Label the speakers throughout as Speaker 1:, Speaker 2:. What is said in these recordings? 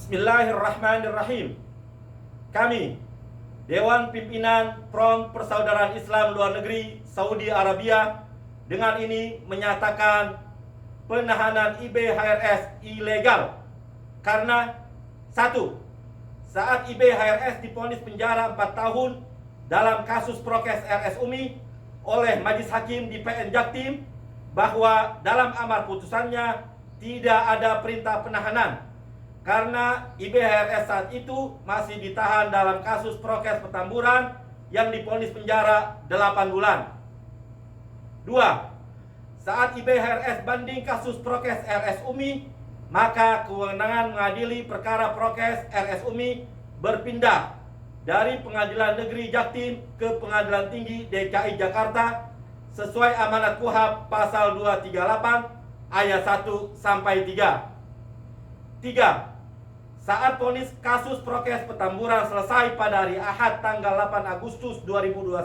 Speaker 1: Bismillahirrahmanirrahim. Kami, Dewan Pimpinan Front Persaudaraan Islam Luar Negeri Saudi Arabia, dengan ini menyatakan penahanan IBHRS ilegal karena 1. Saat IBHRS divonis penjara 4 tahun dalam kasus prokes RS Umi oleh Majelis Hakim di PN Jaktim, bahwa dalam amar putusannya tidak ada perintah penahanan karena IBHRS saat itu masih ditahan dalam kasus prokes Petamburan yang divonis penjara 8 bulan. 2. Saat IBHRS banding kasus prokes RS Umi, maka kewenangan mengadili perkara prokes RS Umi berpindah dari Pengadilan Negeri Jaktim ke Pengadilan Tinggi DKI Jakarta sesuai amanat KUHP pasal 238 ayat 1 sampai 3. 3. Saat vonis kasus prokes Petamburan selesai pada hari Ahad tanggal 8 Agustus 2021,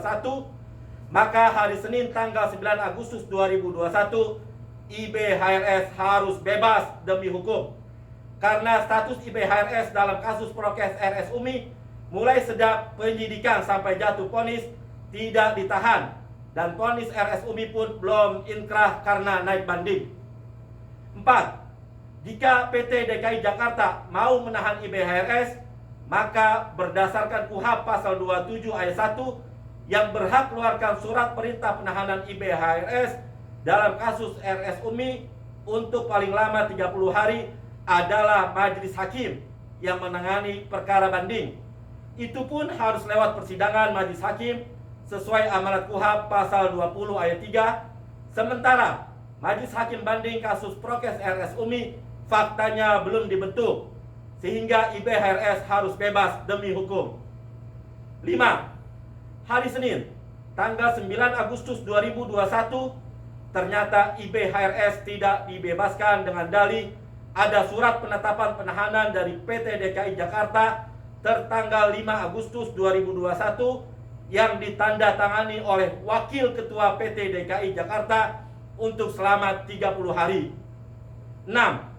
Speaker 1: maka hari Senin tanggal 9 Agustus 2021 IBHRS harus bebas demi hukum. Karena status IBHRS dalam kasus prokes RS Umi mulai sejak penyidikan sampai jatuh vonis tidak ditahan, dan vonis RS Umi pun belum inkrah karena naik banding. 4. Jika PT DKI Jakarta mau menahan IBHRS, maka berdasarkan KUHP pasal 27 ayat 1, yang berhak keluarkan surat perintah penahanan IBHRS dalam kasus RS Umi untuk paling lama 30 hari adalah Majelis Hakim yang menangani perkara banding. Itu pun harus lewat persidangan Majelis Hakim sesuai amanat KUHP pasal 20 ayat 3. Sementara Majelis Hakim banding kasus prokes RS Umi faktanya belum dibentuk, sehingga IBHRS harus bebas demi hukum. 5. Hari Senin, tanggal 9 Agustus 2021, ternyata IBHRS tidak dibebaskan dengan dalih ada surat penetapan penahanan dari PT DKI Jakarta tertanggal 5 Agustus 2021 yang ditandatangani oleh Wakil Ketua PT DKI Jakarta untuk selama 30 hari. 6.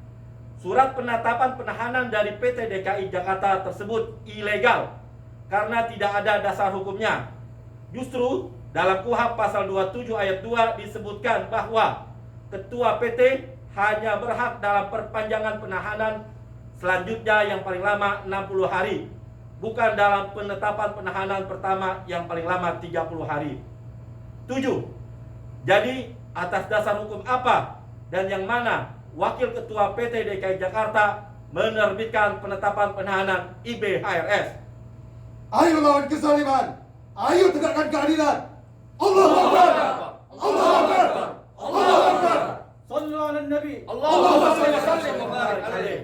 Speaker 1: Surat penetapan penahanan dari PT DKI Jakarta tersebut ilegal karena tidak ada dasar hukumnya. Justru dalam KUHP pasal 27 ayat 2 disebutkan bahwa Ketua PT hanya berhak dalam perpanjangan penahanan selanjutnya yang paling lama 60 hari, bukan dalam penetapan penahanan pertama yang paling lama 30 hari. 7. Jadi atas dasar hukum apa dan yang mana Wakil Ketua PT DKI Jakarta menerbitkan penetapan penahanan IBHRS?
Speaker 2: Ayo lawan kezaliman, ayo tegakkan keadilan. Allahu Akbar, Allahu Akbar, Allahu Akbar.
Speaker 1: Sallu ala Nabi.
Speaker 2: Allahumma salli wa
Speaker 1: sallim wa barik alaihi.